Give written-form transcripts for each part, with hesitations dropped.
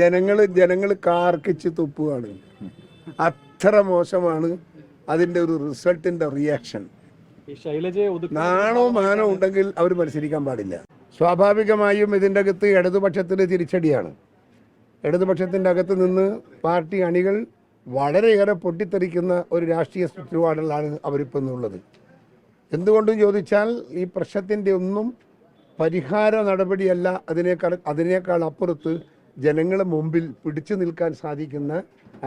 ജനങ്ങൾ കാർക്കിച്ച് തുപ്പുകയാണ്. അത്ര മോശമാണ് അതിന്റെ ഒരു റിസൾട്ടിന്റെ റിയാക്ഷൻ. നാണോ മാനോ ഉണ്ടെങ്കിൽ അവർ മത്സരിക്കാൻ പാടില്ല. സ്വാഭാവികമായും ഇതിൻ്റെ അകത്ത് ഇടതുപക്ഷത്തിന് തിരിച്ചടിയാണ്. ഇടതുപക്ഷത്തിൻ്റെ അകത്ത് നിന്ന് പാർട്ടി അണികൾ വളരെയേറെ പൊട്ടിത്തെറിക്കുന്ന ഒരു രാഷ്ട്രീയ ചുറ്റുപാടിലാണ് അവരിപ്പോൾ ഉള്ളത്. എന്തുകൊണ്ടും ചോദിച്ചാൽ ഈ പ്രശ്നത്തിൻ്റെ ഒന്നും പരിഹാര നടപടിയല്ല, അതിനേക്കാൾ അപ്പുറത്ത് ജനങ്ങളെ മുമ്പിൽ പിടിച്ചു നിൽക്കാൻ സാധിക്കുന്ന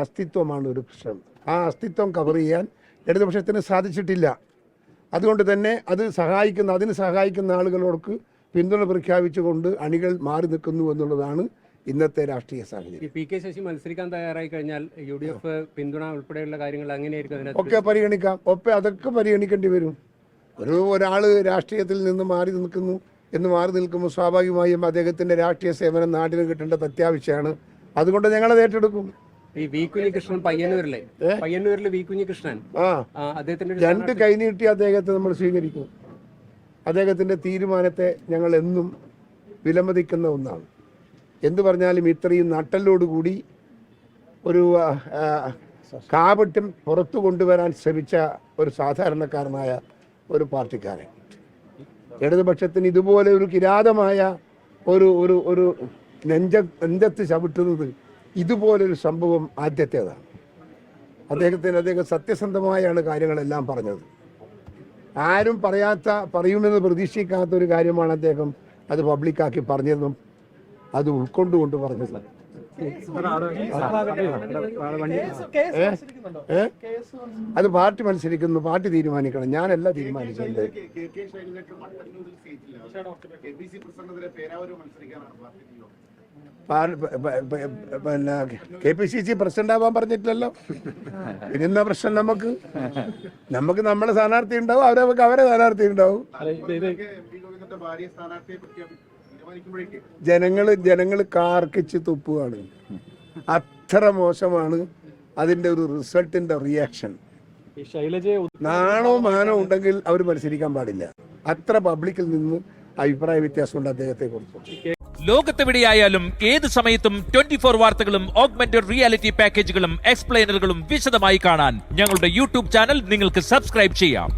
അസ്തിത്വമാണ് ഒരു പ്രശ്നം. ആ അസ്തിത്വം കവർ ചെയ്യാൻ ഇടതുപക്ഷത്തിന് സാധിച്ചിട്ടില്ല. അതുകൊണ്ട് തന്നെ അതിന് സഹായിക്കുന്ന ആളുകളോർക്ക് പിന്തുണ പ്രഖ്യാപിച്ചുകൊണ്ട് അണികൾ മാറി നിൽക്കുന്നു എന്നുള്ളതാണ് ഇന്നത്തെ രാഷ്ട്രീയ സാഹചര്യം. പി കെ ശശി മത്സരിക്കാൻ തയ്യാറായി കഴിഞ്ഞാൽ UDF പിന്തുണ ഉൾപ്പെടെയുള്ള കാര്യങ്ങൾ അങ്ങനെയായിരിക്കും ഒക്കെ പരിഗണിക്കാം. അതൊക്കെ പരിഗണിക്കേണ്ടി വരും. ഒരാൾ രാഷ്ട്രീയത്തിൽ നിന്ന് മാറി നിൽക്കുമ്പോൾ സ്വാഭാവികമായും അദ്ദേഹത്തിൻ്റെ രാഷ്ട്രീയ സേവനം നാടിന് കിട്ടേണ്ടത് അത്യാവശ്യമാണ്. അതുകൊണ്ട് ഞങ്ങളത് ഏറ്റെടുക്കും. ഈ വി കുഞ്ഞികൃഷ്ണൻ പയ്യന്നൂരിലെ വി കുഞ്ഞികൃഷ്ണൻ അദ്ദേഹത്തിന്റെ 2 കൈനീട്ടി അദ്ദേഹത്തെ നമ്മൾ സ്വീകരിക്കും. അദ്ദേഹത്തിൻ്റെ തീരുമാനത്തെ ഞങ്ങൾ എന്നും വിലമതിക്കുന്ന ഒന്നാണ്. എന്തു പറഞ്ഞാലും ഇത്രയും നട്ടലോടുകൂടി ഒരു കാപട്യം പുറത്തു കൊണ്ടുവരാൻ ശ്രമിച്ച ഒരു സാധാരണക്കാരനായ ഒരു പാർട്ടിക്കാരൻ ഇടതുപക്ഷത്തിന് ഇതുപോലെ ഒരു കിരാതമായ ഒരു നെഞ്ചത്ത് ചവിട്ടുന്നത് ഇതുപോലൊരു സംഭവം ആദ്യത്തേതാണ്. അദ്ദേഹം സത്യസന്ധമായാണ് കാര്യങ്ങളെല്ലാം പറഞ്ഞത്. ആരും പറയുമെന്ന് പ്രതീക്ഷിക്കാത്ത ഒരു കാര്യമാണ് അദ്ദേഹം അത് പബ്ലിക്കാക്കി പറഞ്ഞതെന്നും അത് ഉൾക്കൊണ്ടുകൊണ്ട് പറഞ്ഞത്. അത് പാർട്ടി മത്സരിക്കുന്നു, പാർട്ടി തീരുമാനിക്കണം. ഞാനല്ല തീരുമാനിച്ചത്. പിന്നെ KPCC പ്രസിഡന്റ് ആവാൻ പറഞ്ഞിട്ടില്ലല്ലോ. ഇനിന്ന പ്രശ്നം നമുക്ക് നമ്മളെ സ്ഥാനാർത്ഥി ഉണ്ടാവും, അവരെ സ്ഥാനാർത്ഥി ഉണ്ടാവും. ജനങ്ങൾ കാർക്കിച്ച് തുപ്പുകയാണ്. അത്ര മോശമാണ് അതിന്റെ ഒരു റിസൾട്ടിന്റെ റിയാക്ഷൻ. നാണോ മാനോ ഉണ്ടെങ്കിൽ അവർ മത്സരിക്കാൻ പാടില്ല. അത്ര പബ്ലിക്കിൽ നിന്ന് അഭിപ്രായ വ്യത്യാസമുണ്ട് അദ്ദേഹത്തെ കുറിച്ച്. ലോകത്തെവിടെയായാലും ഏത് സമയത്തും 24 വാർത്തകളും ഓഗ്മെന്റഡ് റിയാലിറ്റി പാക്കേജുകളും എക്സ്പ്ലെയിനറുകളും വിശദമായി കാണാൻ ഞങ്ങളുടെ YouTube ചാനൽ നിങ്ങൾക്ക് സബ്സ്ക്രൈബ് ചെയ്യാം.